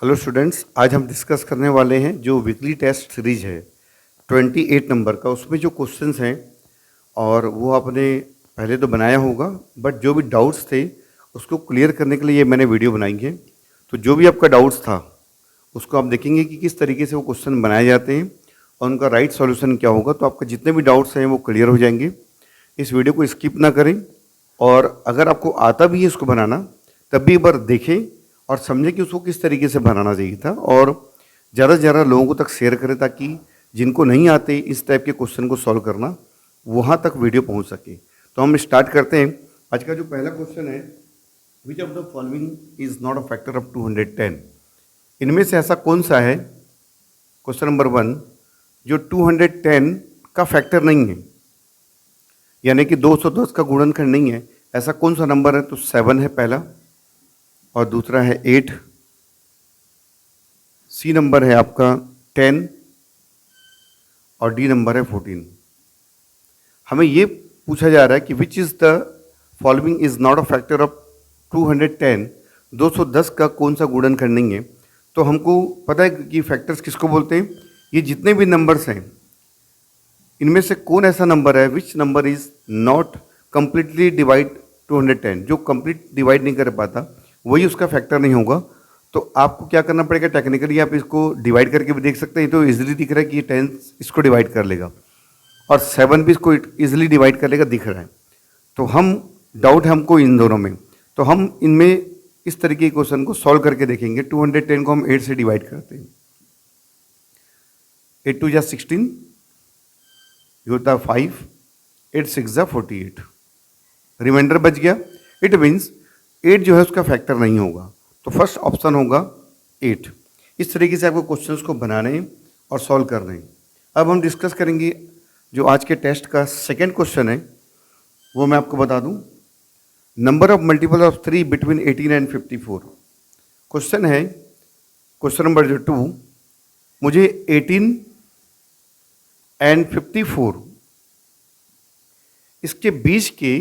Hello students, आज हम discuss करने वाले हैं जो वीकली टेस्ट सीरीज है 28 नंबर का। उसमें जो क्वेश्चंस हैं और वो आपने पहले तो बनाया होगा, बट जो भी डाउट्स थे उसको क्लियर करने के लिए ये मैंने वीडियो बनाई है। तो जो भी आपका डाउट्स था उसको आप देखेंगे कि किस तरीके से वो क्वेश्चन बनाए जाते हैं और उनका राइट सॉल्यूशन क्या होगा। तो आपके जितने भी डाउट्स हैं वो क्लियर हो जाएंगे। इस वीडियो को स्किप ना करें, और अगर आपको आता भी है इसको बनाना तब भी एक बार देखें और समझें कि उसको किस तरीके से बनाना चाहिए था, और ज़्यादा से ज़्यादा लोगों को तक शेयर करें ताकि जिनको नहीं आते इस टाइप के क्वेश्चन को सॉल्व करना वहाँ तक वीडियो पहुँच सके। तो हम स्टार्ट करते हैं। आज का जो पहला क्वेश्चन है, which of the following is not a factor of 210। इनमें से ऐसा कौन सा है, क्वेश्चन नंबर 1, जो 210 का फैक्टर नहीं है, यानी कि 210 का गुणनखंड नहीं है। ऐसा कौन सा नंबर है? तो 7 है पहला, और दूसरा है 8, सी नंबर है आपका 10, और डी नंबर है 14। हमें ये पूछा जा रहा है कि which is the following is not a factor of 210। 210 का कौन सा गुणनखंड नहीं है? तो हमको पता है कि फैक्टर्स किसको बोलते हैं। ये जितने भी नंबर्स हैं इनमें से कौन ऐसा नंबर है which number is not completely divide 210, जो कंप्लीट डिवाइड नहीं कर पाता वही उसका फैक्टर नहीं होगा। तो आपको क्या करना पड़ेगा, टेक्निकली आप इसको डिवाइड करके भी देख सकते हैं। तो इजीली दिख रहा है कि ये 10 इसको डिवाइड कर लेगा और 7 भी इसको इजीली डिवाइड कर लेगा, दिख रहा है। तो हम डाउट है हमको इन दोनों में, तो हम इनमें इस तरीके के क्वेश्चन को सॉल्व करके देखेंगे। 210 को हम 8 से डिवाइड करते हैं। 8 2 जा 16, ये होता है 5, 8 6 जा 48, रिमाइंडर बच गया। इट मीन्स 8 जो है उसका फैक्टर नहीं होगा, तो फर्स्ट ऑप्शन होगा 8। इस तरीके से आपको क्वेश्चंस को बनाने हैं और सॉल्व करने हैं। अब हम डिस्कस करेंगे जो आज के टेस्ट का सेकंड क्वेश्चन है, वो मैं आपको बता दूं। Number of multiple of 3 between 18 and 54। Question है, क्वेश्चन नंबर 2, मुझे 18 एंड 54 इसके बीच के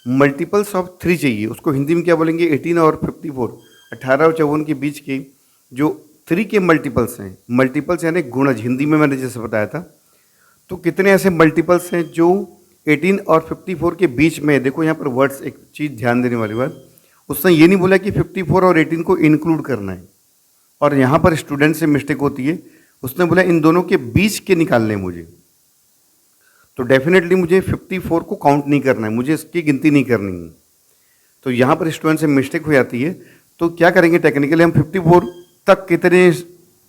मल्टीपल्स ऑफ 3 चाहिए। उसको हिंदी में क्या बोलेंगे? 18 और 54, 18 और 54 के बीच के जो 3 के मल्टीपल्स हैं, मल्टीपल्स यानी गुणज, हिंदी में मैंने जैसे बताया था। तो कितने ऐसे मल्टीपल्स हैं जो 18 और 54 के बीच में है? देखो यहाँ पर वर्ड्स, एक चीज़ ध्यान देने वाली बात, उसने ये नहीं बोला कि 54 और 18 को इंक्लूड करना है, और यहाँ पर स्टूडेंट से मिस्टेक होती है। उसने बोला इन दोनों के बीच के निकालने मुझे, तो डेफिनेटली मुझे 54 को काउंट नहीं करना है, मुझे इसकी गिनती नहीं करनी है। तो यहाँ पर स्टूडेंट से मिस्टेक हो जाती है। तो क्या करेंगे, टेक्निकली हम 54 तक कितने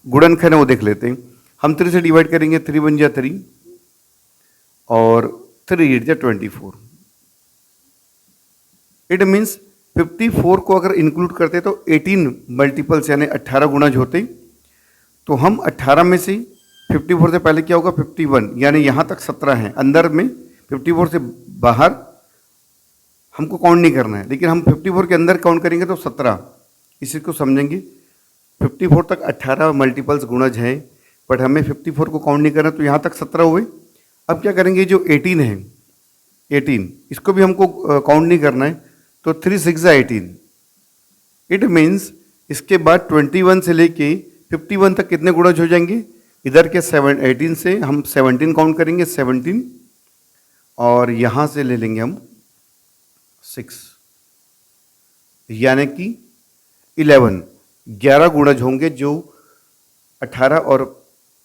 गुणनखंड है वो देख लेते हैं। हम 3 से डिवाइड करेंगे, 3 1 जा 3 और 3 8 जा 24। इट मीन्स 54 को अगर इंक्लूड करते तो 18 मल्टीपल्स यानी 18 गुणज होते। तो हम 18 में से 54 से पहले क्या होगा? 51, यानी यहाँ तक 17 है अंदर में, 54 से बाहर हमको काउंट नहीं करना है, लेकिन हम 54 के अंदर काउंट करेंगे तो 17। इसी को समझेंगे। 54 तक 18 मल्टीपल्स गुणज हैं, बट हमें 54 को काउंट नहीं करना, तो यहाँ तक 17 हुए। अब क्या करेंगे, जो 18 है, 18 इसको भी हमको काउंट नहीं करना है, तो 3 6 जा 18। इट मीन्स इसके बाद 21 से लेके 51 तक कितने गुणज हो जाएंगे? इधर के 18 से हम 17 काउंट करेंगे, 17, और यहाँ से ले लेंगे हम 6, यानी कि 11 गुणज होंगे जो 18 और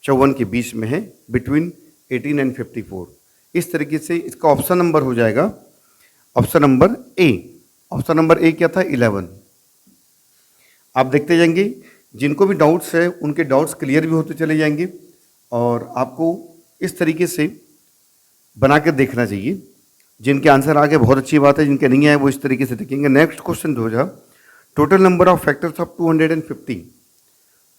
54 के बीच में है, बिटवीन 18 एंड 54। इस तरीके से इसका ऑप्शन नंबर हो जाएगा option number A. Option number A क्या था? 11। आप देखते जाएंगे, जिनको भी डाउट्स है उनके डाउट्स क्लियर भी होते चले जाएंगे, और आपको इस तरीके से बना कर देखना चाहिए। जिनके आंसर आ गए बहुत अच्छी बात है, जिनके नहीं आए वो इस तरीके से देखेंगे। नेक्स्ट क्वेश्चन हो जा, total number of factors of 250।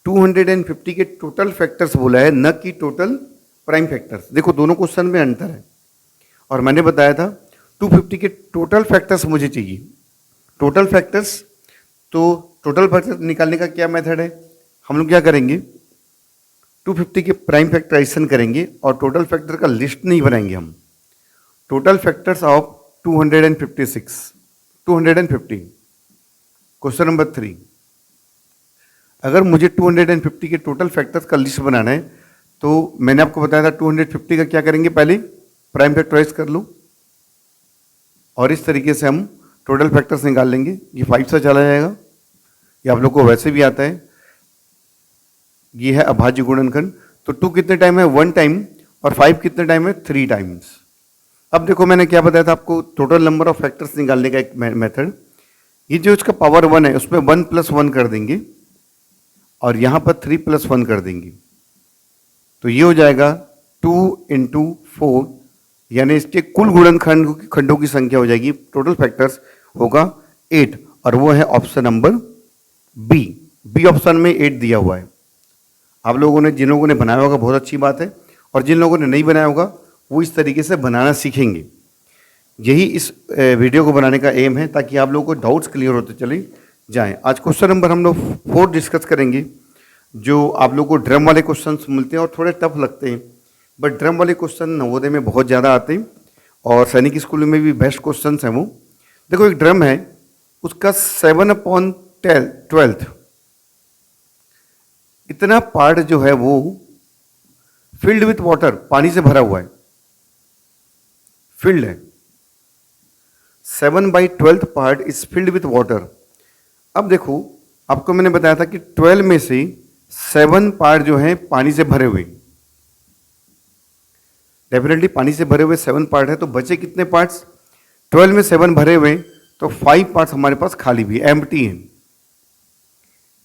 250 के टोटल फैक्टर्स बोला है, न कि टोटल प्राइम फैक्टर्स। देखो दोनों क्वेश्चन में अंतर है, और मैंने बताया था 250 के टोटल फैक्टर्स मुझे चाहिए। टोटल फैक्टर्स, तो टोटल फैक्टर निकालने का क्या मेथड है? हम लोग क्या करेंगे, 250 के प्राइम फैक्टराइजेशन करेंगे और टोटल फैक्टर का लिस्ट नहीं बनाएंगे हम। Total factors of 256, 250। Question number 3, अगर मुझे 250 के टोटल फैक्टर्स का लिस्ट बनाना है तो मैंने आपको बताया था 250 का क्या करेंगे, पहले प्राइम फैक्टराइज कर लो और इस तरीके से हम टोटल फैक्टर्स निकाल लेंगे। ये 5 से चला जाएगा, ये आप लोग को वैसे भी आता है। ये है अभाज्य गुणनखंड। तो 2 कितने टाइम है, 1 टाइम, और 5 कितने टाइम है, 3 टाइम्स। अब देखो मैंने क्या बताया था आपको, टोटल नंबर ऑफ फैक्टर्स निकालने का एक मेथड। ये जो इसका पावर 1 है उसमें 1 + 1 कर देंगे और यहाँ पर 3 + 1 कर देंगे, तो ये हो जाएगा 2 × 4, यानी इसके कुल गुणनखंडों की संख्या हो जाएगी, टोटल फैक्टर्स होगा 8, और वो है ऑप्शन नंबर बी ऑप्शन में 8 दिया हुआ है। आप लोगों ने, जिन लोगों ने बनाया होगा बहुत अच्छी बात है, और जिन लोगों ने नहीं बनाया होगा वो इस तरीके से बनाना सीखेंगे। यही इस वीडियो को बनाने का एम है, ताकि आप लोगों को डाउट्स क्लियर होते चले जाएं। आज क्वेश्चन नंबर हम लोग 4 डिस्कस करेंगे, जो आप लोगों को ड्रम वाले क्वेश्चंस मिलते हैं और थोड़े टफ लगते हैं, बट ड्रम वाले क्वेश्चन नवोदय में बहुत ज़्यादा आते हैं और सैनिक स्कूल में भी बेस्ट क्वेश्चन हैं वो। देखो एक ड्रम है, उसका 7/12 इतना पार्ट जो है वो फिल्ड विथ वाटर, पानी से भरा हुआ है, फिल्ड है। 7/12 part is filled with water. अब देखो आपको मैंने बताया था कि 12 में से 7 पार्ट जो है पानी से भरे हुए, डेफिनेटली पानी से भरे हुए 7 पार्ट है, तो बचे कितने पार्ट्स, 12 में 7 भरे हुए, तो 5 पार्ट्स हमारे पास खाली भी, एम्प्टी हैं।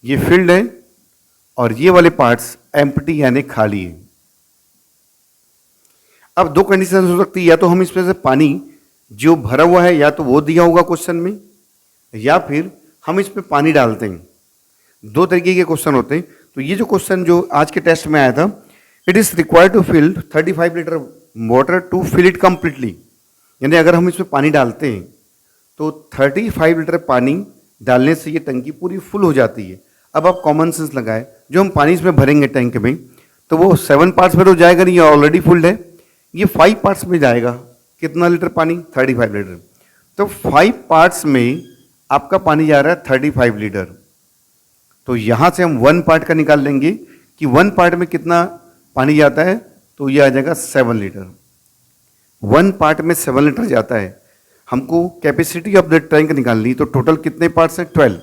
ये फिल्ड है और ये वाले पार्ट्स एम्प्टी यानी खाली है। अब 2 कंडीशन हो सकती है, या तो हम इसमें से पानी जो भरा हुआ है या तो वो दिया होगा क्वेश्चन में, या फिर हम इसमें पानी डालते हैं। 2 तरीके के क्वेश्चन होते हैं। तो ये जो क्वेश्चन जो आज के टेस्ट में आया था, it is required to fill 35 litre water to fill it completely, यानी अगर हम इसमें पानी डालते हैं तो 35 लीटर पानी डालने से ये टंकी पूरी फुल हो जाती है। अब आप कॉमन सेंस लगाए, जो हम पानी इसमें भरेंगे टैंक में, तो वो 7 पार्ट्स में तो जाएगा नहीं, ऑलरेडी फुल्ड है। ये 5 पार्ट्स में जाएगा, कितना लीटर पानी, 35 लीटर। तो 5 पार्ट्स में आपका पानी जा रहा है 35 लीटर। तो यहाँ से हम 1 पार्ट का निकाल लेंगे कि 1 पार्ट में कितना पानी जाता है, तो ये आ जाएगा 7 लीटर। 1 पार्ट में 7 लीटर जाता है। हमको कैपेसिटी ऑफ द टैंक निकालनी, तो टोटल कितने पार्ट्स हैं, 12।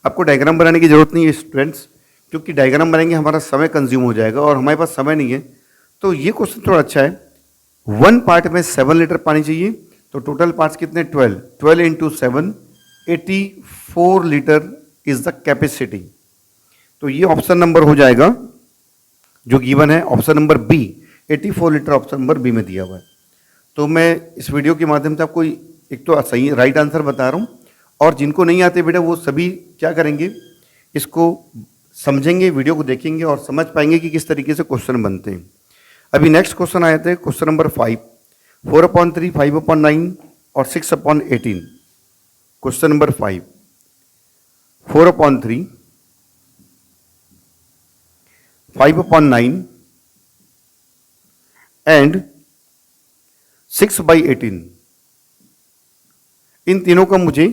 आपको डायग्राम बनाने की जरूरत नहीं है स्टूडेंट्स, क्योंकि डायग्राम बनाएंगे हमारा समय कंज्यूम हो जाएगा और हमारे पास समय नहीं है। तो ये क्वेश्चन थोड़ा अच्छा है। 1 पार्ट में 7 लीटर पानी चाहिए, तो टोटल पार्ट्स कितने, 12 × 7, 84 लीटर इज द कैपेसिटी। तो ये ऑप्शन नंबर हो जाएगा जो गिवन है, option number B, 84 litre option number B में दिया हुआ है। तो मैं इस वीडियो के माध्यम से आपको एक तो सही राइट आंसर बता रहा हूँ, और जिनको नहीं आते बेटा वो सभी क्या करेंगे, इसको समझेंगे, वीडियो को देखेंगे और समझ पाएंगे कि किस तरीके से क्वेश्चन बनते हैं। अभी नेक्स्ट क्वेश्चन आए थे, क्वेश्चन नंबर 5, 4/3, 5/9 और 6/18। क्वेश्चन नंबर 5, 4/3, 5/9 एंड 6/18, इन तीनों का मुझे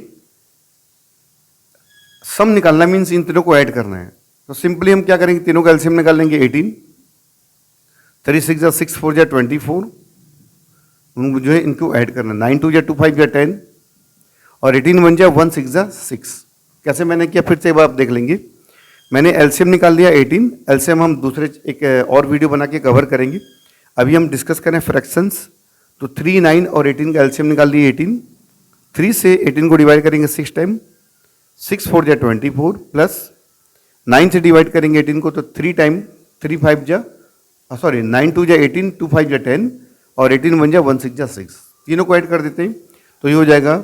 सम निकालना, मीन्स इन तीनों को ऐड करना है। तो सिंपली हम क्या करेंगे, तीनों का एलसीएम निकाल लेंगे। 18, 3 6 जा 6 4 जा 24, जो है इनको ऐड करना। 9 2 जा 2 5 जा 10, और 18 1 जा 1 6 जा 6। कैसे मैंने किया फिर से एक बार आप देख लेंगे। मैंने एलसीएम निकाल लिया 18, एलसीएम हम दूसरे एक और वीडियो बना के कवर करेंगे। अभी हम डिस्कस करें फ्रैक्शंस। तो 3 9 और 18 का एलसीएम निकाल लिए 18, 3 से 18 को डिवाइड करेंगे 6 टाइम, 6 4 जा 24, प्लस 9 से डिवाइड करेंगे 18 को, तो 3 टाइम, 3 5 जा 9 2 जा 18, 2 5 जा 10, और 18 1 जा 1 6 जा 6। तीनों को ऐड कर देते हैं, तो ये हो जाएगा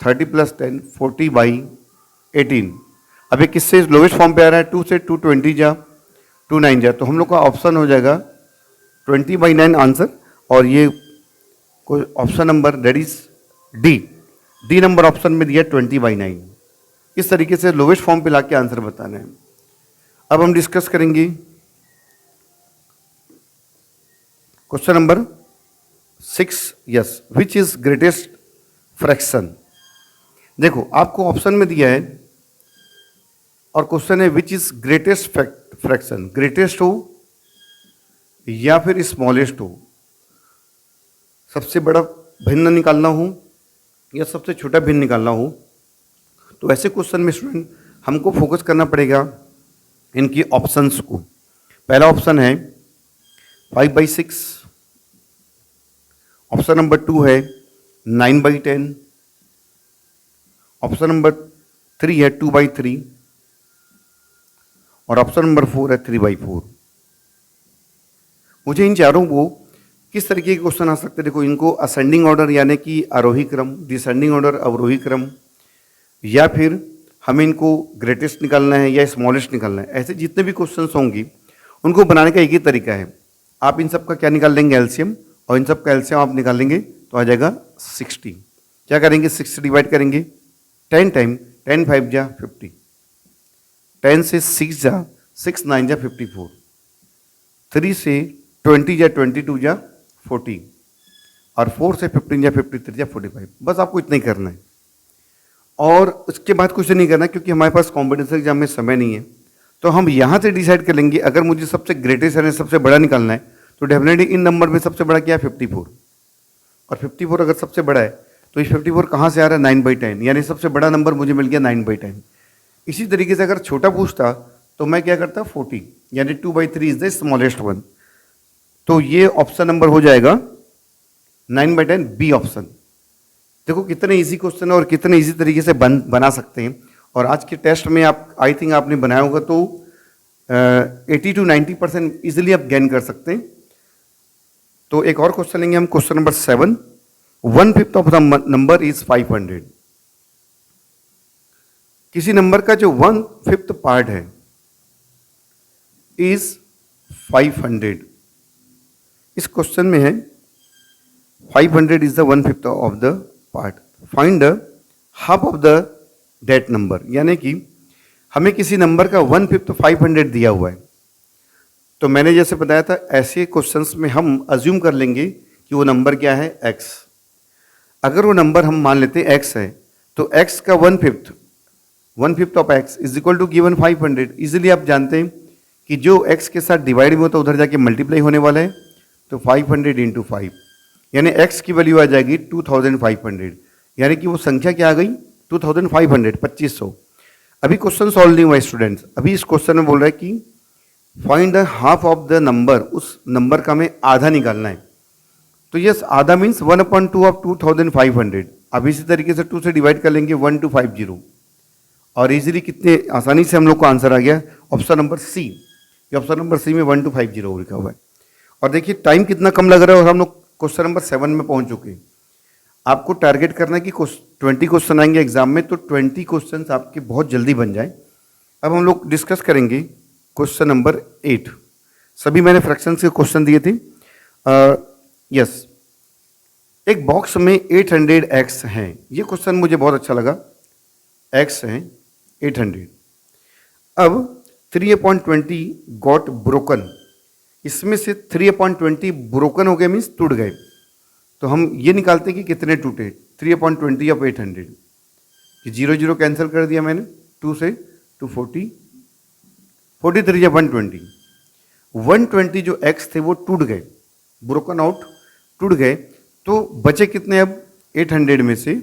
30 + 10, 40/18। अब ये किससे लोवेस्ट फॉर्म पे आ रहा है, 2 से 220 जा 2 9 जा, तो हम लोग का ऑप्शन हो जाएगा 20/9 आंसर। और ये option number that is D number option में दिया 20/9। इस तरीके से लोवेस्ट फॉर्म पे लाके आंसर बताना है। अब हम डिस्कस करेंगे question number 6, yes, which is greatest fraction. देखो आपको ऑप्शन में दिया है और क्वेश्चन है which is greatest fraction, greatest हो या फिर स्मॉलेस्ट हो, सबसे बड़ा भिन्न निकालना हो या सबसे छोटा भिन्न निकालना हो। तो ऐसे क्वेश्चन में स्टूडेंट हमको फोकस करना पड़ेगा इनकी ऑप्शंस को। पहला ऑप्शन है 5/6, ऑप्शन नंबर 2 है 9/10, ऑप्शन नंबर 3 है 2/3 और ऑप्शन नंबर 4 है 3/4। मुझे इन चारों को किस तरीके के क्वेश्चन आ सकते हैं, देखो इनको असेंडिंग ऑर्डर यानी कि आरोही क्रम, डिसेंडिंग ऑर्डर अवरोही क्रम, या फिर हमें इनको ग्रेटेस्ट निकालना है या स्मॉलेस्ट निकालना है। ऐसे जितने भी क्वेश्चंस होंगे उनको बनाने का एक ही तरीका है, आप इन सब का क्या निकाल लेंगे, एलसीएम, और इन सब का एलसीएम आप निकालेंगे तो आ जाएगा 60। क्या करेंगे, 6 से डिवाइड करेंगे 10 टाइम, 10 5 जा 50, 10 से 6 जा 6 9 जा 54, 3 से 20 जा 22 जा 40 और 4 से 15 या 53 या 45। बस आपको इतना ही करना है और उसके बाद कुछ नहीं करना, क्योंकि हमारे पास कॉम्पिटिशन एग्जाम में समय नहीं है। तो हम यहाँ से डिसाइड कर लेंगे, अगर मुझे सबसे ग्रेटेस्ट यानी सबसे बड़ा निकालना है तो डेफिनेटली इन नंबर में सबसे बड़ा क्या है 54, और 54 अगर सबसे बड़ा है तो इस 54 कहाँ से आ रहा है 9/10, यानी सबसे बड़ा नंबर मुझे मिल गया 9/10। इसी तरीके से अगर छोटा पूछता तो मैं क्या करता 40, यानी 2/3 इज द स्मॉलेस्ट वन। तो ये ऑप्शन नंबर हो जाएगा 9/10 बी ऑप्शन। देखो कितने इजी क्वेश्चन है और कितने इजी तरीके से बना सकते हैं। और आज के टेस्ट में आप आई थिंक आपने बनाया होगा तो 80 to 90% इजिली आप गेन कर सकते हैं। तो एक और क्वेश्चन लेंगे हम, question number 7। 1/5 of the number is 500। किसी नंबर का जो 1/5 पार्ट है इज 500। इस क्वेश्चन में है 500 is the 1/5 of the part, find the half of the that number. यानी कि हमें किसी नंबर का 1/5 500 दिया हुआ है, तो मैंने जैसे बताया था ऐसे क्वेश्चंस में हम अज्यूम कर लेंगे कि वो नंबर क्या है x। अगर वो नंबर हम मान लेते हैं x है तो x का 1/5 of x is equal to given 500। Easily आप जानते हैं कि जो x के साथ डिवाइड में होता है उधर जाके मल्टीप्लाई होने वाला है, तो 500 इंटू 5 यानी x की वैल्यू आ जाएगी 2500, यानी कि वो संख्या क्या आ गई 2500, 2500। अभी क्वेश्चन सॉल्व नहीं हुआ स्टूडेंट्स, अभी इस क्वेश्चन में बोल रहा है कि find the half of the number, उस नंबर का हमें आधा निकालना है। तो यस, आधा मीन्स 1/2 ऑफ 2500। अब इसी तरीके से 2 से डिवाइड कर लेंगे 1250 और इजीली कितने आसानी से हम लोग को आंसर आ गया ऑप्शन नंबर सी। ये ऑप्शन नंबर सी में 1250 लिखा हुआ है। और देखिए टाइम कितना कम लग रहा है और हम लोग क्वेश्चन नंबर 7 में पहुंच चुके हैं। आपको टारगेट करना है कि 20 क्वेश्चन आएंगे एग्जाम में, तो 20 क्वेश्चन आपके बहुत जल्दी बन जाए। अब हम लोग डिस्कस करेंगे क्वेश्चन नंबर 8। सभी मैंने फ्रैक्शंस के क्वेश्चन दिए थे। यस, एक बॉक्स में 800x हैं। ये क्वेश्चन मुझे बहुत अच्छा लगा। x है 800। अब 3/20 गॉट ब्रोकन, इसमें से 3/20 ब्रोकन हो गए मीन्स टूट गए। तो हम ये निकालते हैं कि कितने टूटे 3/20 ऑफ 800। कि 0 0 कैंसिल कर दिया मैंने, 2 से 240, 43 या 120। 120 जो x थे वो टूट गए, ब्रोकन आउट, टूट गए। तो बचे कितने, अब 800 में से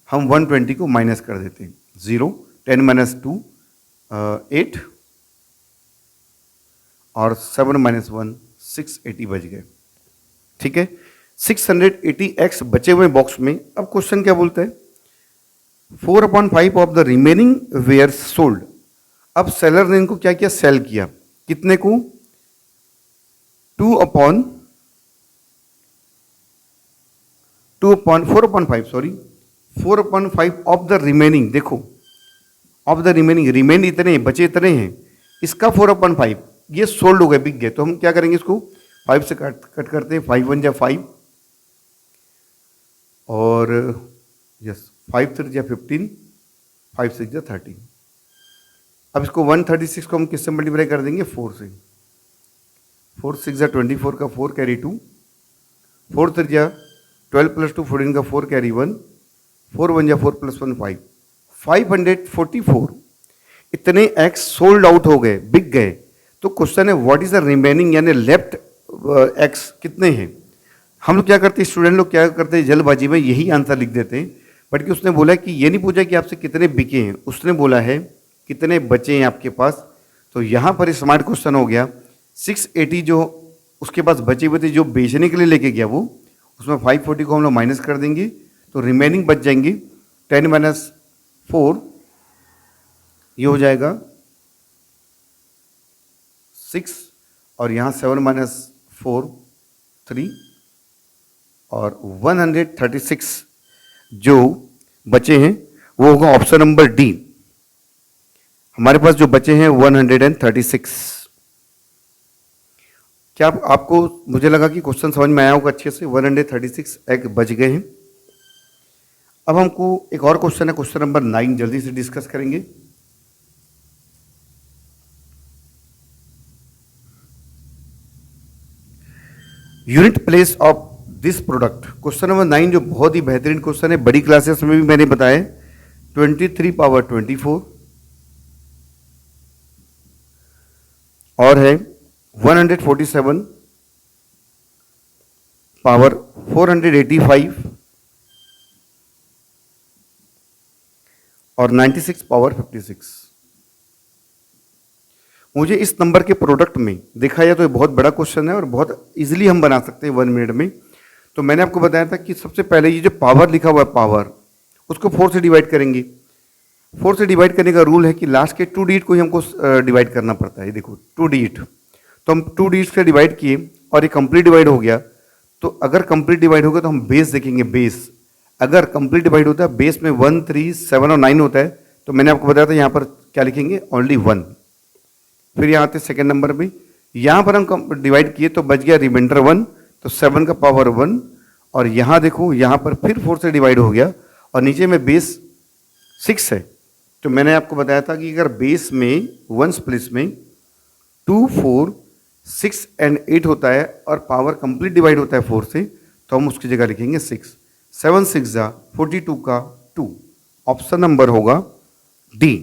हम 120 को माइनस कर देते हैं। 0, 10 - 2 8 और 7 - 1 680 बच गए। ठीक है, 680x बचे हुए बॉक्स में। अब क्वेश्चन क्या बोलता है, 4/5 of the remaining were sold. अब सेलर ने इनको क्या किया, सेल किया, कितने को 4/5 ऑफ द रिमेनिंग। देखो ऑफ द रिमेनिंग, रिमेन इतने बचे इतने हैं, इसका 4/5 ये सोल्ड हो गए, बिक गए। तो हम क्या करेंगे, इसको 5 से कट करते हैं। 5 1 जा 5 और यस 5 3 जा 15, 5 6 जा 30। अब इसको 136 को हम किससे मल्टीप्लाई कर देंगे, 4 से। 4 6 जा 24 का 4 कैरी 2, 4 3 जा 12 + 2 14 का 4 कैरी 1, 4 1 जा 4 + 1 5, 544। इतने एक्स सोल्ड आउट हो गए, बिक गए, तो क्वेश्चन है व्हाट इज द रिमेनिंग, यानी लेफ्ट एक्स कितने हैं। हम लोग क्या करते हैं, स्टूडेंट लोग क्या करते हैं, जल्दबाजी में यही आंसर लिख देते हैं, बट कि उसने बोला कि ये नहीं पूछा कि आपसे कितने बिके हैं, उसने बोला है कितने बचे हैं आपके पास। तो यहाँ पर स्मार्ट क्वेश्चन हो गया 680 जो उसके पास बचे हुए थे जो बेचने के लिए लेके गया वो, उसमें 540 को हम लोग माइनस कर देंगे तो रिमेनिंग बच जाएंगे 10 माइनस 4, ये हो जाएगा 6, और यहाँ 7 माइनस 4 3, और 136 जो बचे हैं वो होगा ऑप्शन नंबर डी। हमारे पास जो बचे हैं 136। क्या आपको, मुझे लगा कि क्वेश्चन समझ में आया होगा अच्छे से। 136 एग बच गए हैं। अब हमको एक और क्वेश्चन है, क्वेश्चन नंबर 9 जल्दी से डिस्कस करेंगे। Unit place of this product, question number 9 जो बहुत ही बेहतरीन क्वेश्चन है, बड़ी क्लासेस में भी मैंने बताया 23 पावर 24 और है 147 पावर 485 और 96 पावर 56। मुझे इस नंबर के प्रोडक्ट में देखा जाए तो ये बहुत बड़ा क्वेश्चन है और बहुत इजीली हम बना सकते हैं 1 मिनट में। तो मैंने आपको बताया था कि सबसे पहले ये जो पावर लिखा हुआ है पावर, उसको 4 से डिवाइड करेंगे। 4 से डिवाइड करने का रूल है कि लास्ट के 2 डिजिट को ही हमको डिवाइड करना पड़ता है। देखो 2 डिजिट, तो हम 2 डिजिट से डिवाइड किए और ये कंप्लीट डिवाइड हो गया। तो अगर कंप्लीट डिवाइड होगा तो हम बेस देखेंगे, बेस अगर कंप्लीट डिवाइड होता है, बेस में 1 3 7 और 9 होता है, तो मैंने आपको बताया था यहाँ पर क्या लिखेंगे, ओनली 1। फिर यहाँ आते सेकेंड नंबर में, यहाँ पर हम डिवाइड किए तो बच गया रिमाइंडर 1, तो 7 का पावर 1, और यहाँ देखो यहाँ पर फिर 4 से डिवाइड हो गया और नीचे में बेस 6 है। तो मैंने आपको बताया था कि अगर बेस में 1 प्लेस में 2 4 6 एंड 8 होता है और पावर कंप्लीट डिवाइड होता है 4 से, तो हम उसकी जगह लिखेंगे 6। 7 6 42 का 2, ऑप्शन नंबर होगा डी।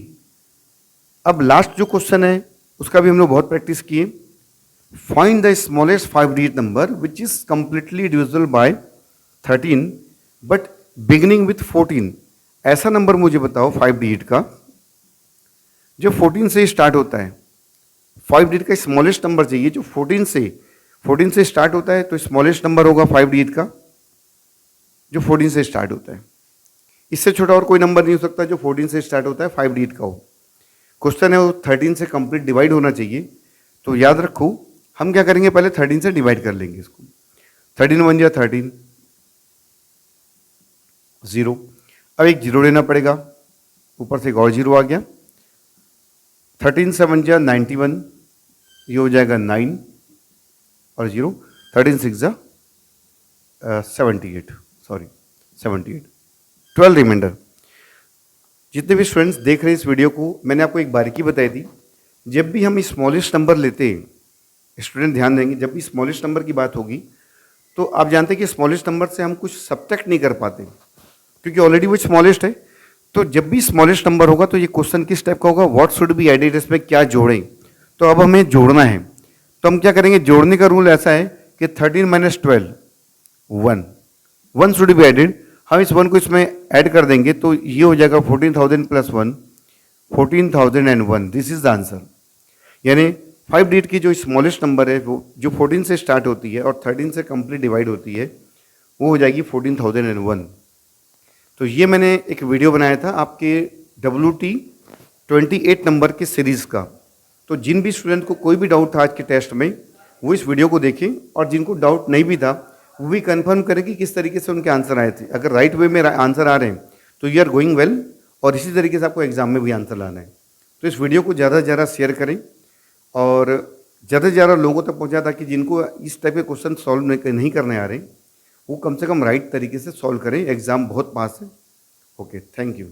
अब लास्ट जो क्वेश्चन है उसका भी हम लोग बहुत प्रैक्टिस किए। Find the smallest 5 digit number which is completely divisible by 13 but beginning with 14। ऐसा नंबर मुझे बताओ 5 डिजिट का जो 14 से स्टार्ट होता है। 5 डिजिट का स्मॉलेस्ट नंबर चाहिए जो 14 से स्टार्ट होता है, तो स्मॉलेस्ट नंबर होगा 5 डिजिट का जो 14 से स्टार्ट होता है। इससे छोटा और कोई नंबर नहीं हो सकता जो 14 से स्टार्ट होता है 5 डिजिट का हो। क्वेश्चन है वो 13 से कंप्लीट डिवाइड होना चाहिए, तो याद रखो हम क्या करेंगे, पहले 13 से डिवाइड कर लेंगे इसको। 13 1 जा 13, 0। अब एक जीरो लेना पड़ेगा, ऊपर से एक और जीरो आ गया। 13 7 जा 91, ये हो जाएगा 9 और 0। 13 6 जा 78, सॉरी 78, 12 रिमाइंडर। जितने भी स्टूडेंट्स देख रहे हैं इस वीडियो को, मैंने आपको एक बारीकी बताई थी, जब भी हम स्मॉलेस्ट नंबर लेते हैं, स्टूडेंट ध्यान देंगे, जब भी स्मॉलेस्ट नंबर की बात होगी तो आप जानते हैं कि स्मॉलेस्ट नंबर से हम कुछ सब्ट्रैक्ट नहीं कर पाते क्योंकि ऑलरेडी वो स्मॉलेस्ट है। तो जब भी स्मॉलेस्ट नंबर होगा तो ये क्वेश्चन किस टाइप का होगा, व्हाट शुड बी एडेड, इसमें क्या जोड़ें। तो अब हमें जोड़ना है, तो हम क्या करेंगे, जोड़ने का रूल ऐसा है कि 13 माइनस 12 1 शुड बी एडेड। हम इस 1 को इसमें ऐड कर देंगे तो ये हो जाएगा 14,000 plus 1, 14,001। This is the answer. यानी 5 डिजिट की जो स्मॉलेस्ट नंबर है वो जो 14 से स्टार्ट होती है और 13 से कंप्लीट डिवाइड होती है, वो हो जाएगी 14,001। तो ये मैंने एक वीडियो बनाया था आपके WT 28 नंबर के सीरीज़ का। तो जिन भी स्टूडेंट को कोई भी डाउट था आज के टेस्ट में, वो इस वीडियो को देखें, और जिनको डाउट नहीं भी था वो भी कंफर्म करें कि किस तरीके से उनके आंसर आए थे। अगर राइट वे में आंसर आ रहे हैं तो यू आर गोइंग वेल, और इसी तरीके से आपको एग्जाम में भी आंसर लाना है। तो इस वीडियो को ज़्यादा से ज़्यादा शेयर करें और ज़्यादा से ज़्यादा लोगों तक पहुँचा, ताकि जिनको इस टाइप के क्वेश्चन सॉल्व नहीं करने आ रहे वो कम से कम राइट तरीके से सॉल्व करें। एग्ज़ाम बहुत पास है। Okay, thank you.